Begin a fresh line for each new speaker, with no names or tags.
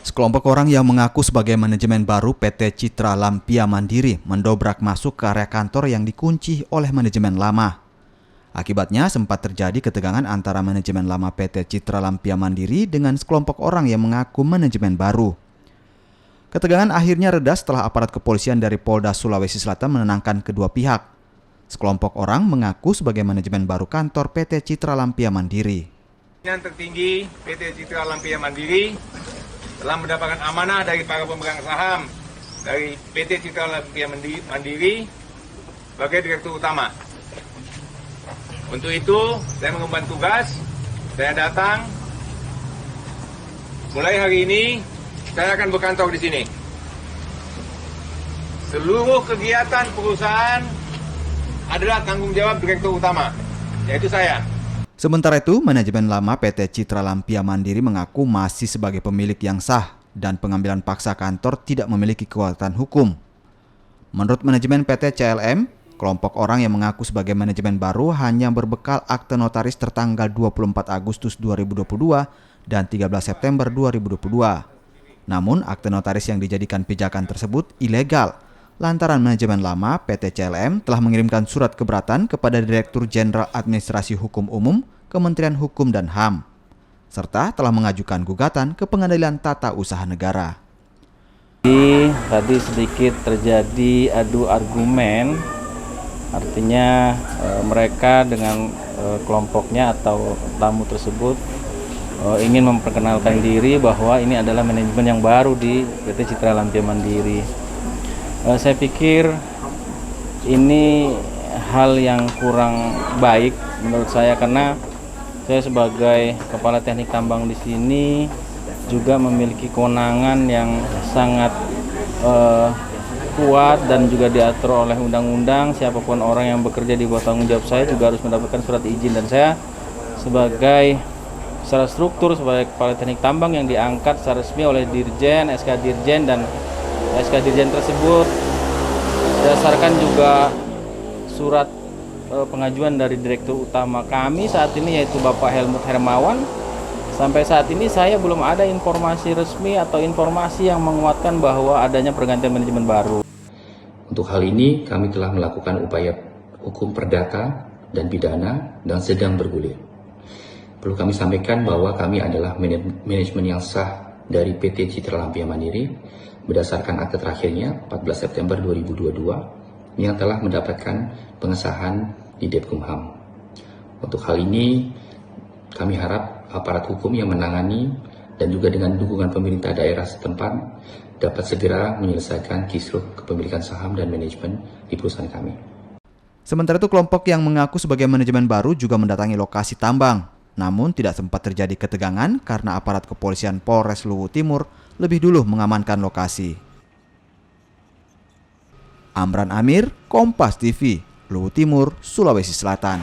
Sekelompok orang yang mengaku sebagai manajemen baru PT Citra Lampia Mandiri mendobrak masuk ke area kantor yang dikunci oleh manajemen lama. Akibatnya sempat terjadi ketegangan antara manajemen lama PT Citra Lampia Mandiri dengan sekelompok orang yang mengaku manajemen baru. Ketegangan akhirnya reda setelah aparat kepolisian dari Polda Sulawesi Selatan menenangkan kedua pihak. Sekelompok orang mengaku sebagai manajemen baru kantor PT Citra Lampia Mandiri.
Yang tertinggi PT Citra Lampia Mandiri telah mendapatkan amanah dari para pemegang saham dari PT Citra Lampia Mandiri sebagai direktur utama. Untuk itu, saya mengemban tugas, saya datang. Mulai hari ini, saya akan berkantor di sini. Seluruh kegiatan perusahaan adalah tanggung jawab direktur utama, yaitu saya.
Sementara itu, manajemen lama PT Citra Lampia Mandiri mengaku masih sebagai pemilik yang sah dan pengambilan paksa kantor tidak memiliki kekuatan hukum. Menurut manajemen PT CLM, kelompok orang yang mengaku sebagai manajemen baru hanya berbekal akte notaris tertanggal 24 Agustus 2022 dan 13 September 2022. Namun, akte notaris yang dijadikan pijakan tersebut ilegal lantaran manajemen lama PT CLM telah mengirimkan surat keberatan kepada Direktur Jenderal Administrasi Hukum Umum Kementerian Hukum dan HAM, serta telah mengajukan gugatan ke Pengadilan Tata Usaha Negara.
Tadi sedikit terjadi adu argumen, artinya mereka dengan kelompoknya atau tamu tersebut ingin memperkenalkan diri bahwa ini adalah manajemen yang baru di PT Citra Lampia Mandiri. Saya pikir ini hal yang kurang baik menurut saya, karena saya sebagai kepala teknik tambang di sini juga memiliki kewenangan yang sangat kuat dan juga diatur oleh undang-undang. Siapapun orang yang bekerja di bawah tanggung jawab saya juga harus mendapatkan surat izin, dan saya sebagai secara struktur sebagai kepala teknik tambang yang diangkat secara resmi oleh Dirjen, SK Dirjen, dan SK Dirjen tersebut berdasarkan juga surat pengajuan dari Direktur Utama kami saat ini, yaitu Bapak Helmut Hermawan. Sampai saat ini saya belum ada informasi resmi atau informasi yang menguatkan bahwa adanya pergantian manajemen baru.
Untuk hal ini kami telah melakukan upaya hukum perdata dan pidana dan sedang bergulir. Perlu kami sampaikan bahwa kami adalah manajemen yang sah dari PT Citra Lampia Mandiri berdasarkan akte terakhirnya 14 September 2022 yang telah mendapatkan pengesahan di Depkumham. Untuk hal ini kami harap aparat hukum yang menangani dan juga dengan dukungan pemerintah daerah setempat dapat segera menyelesaikan kisruh kepemilikan saham dan manajemen di perusahaan kami.
Sementara itu, kelompok yang mengaku sebagai manajemen baru juga mendatangi lokasi tambang. Namun tidak sempat terjadi ketegangan karena aparat kepolisian Polres Luwu Timur lebih dulu mengamankan lokasi. Amran Amir, Kompas TV, Luwu Timur, Sulawesi Selatan.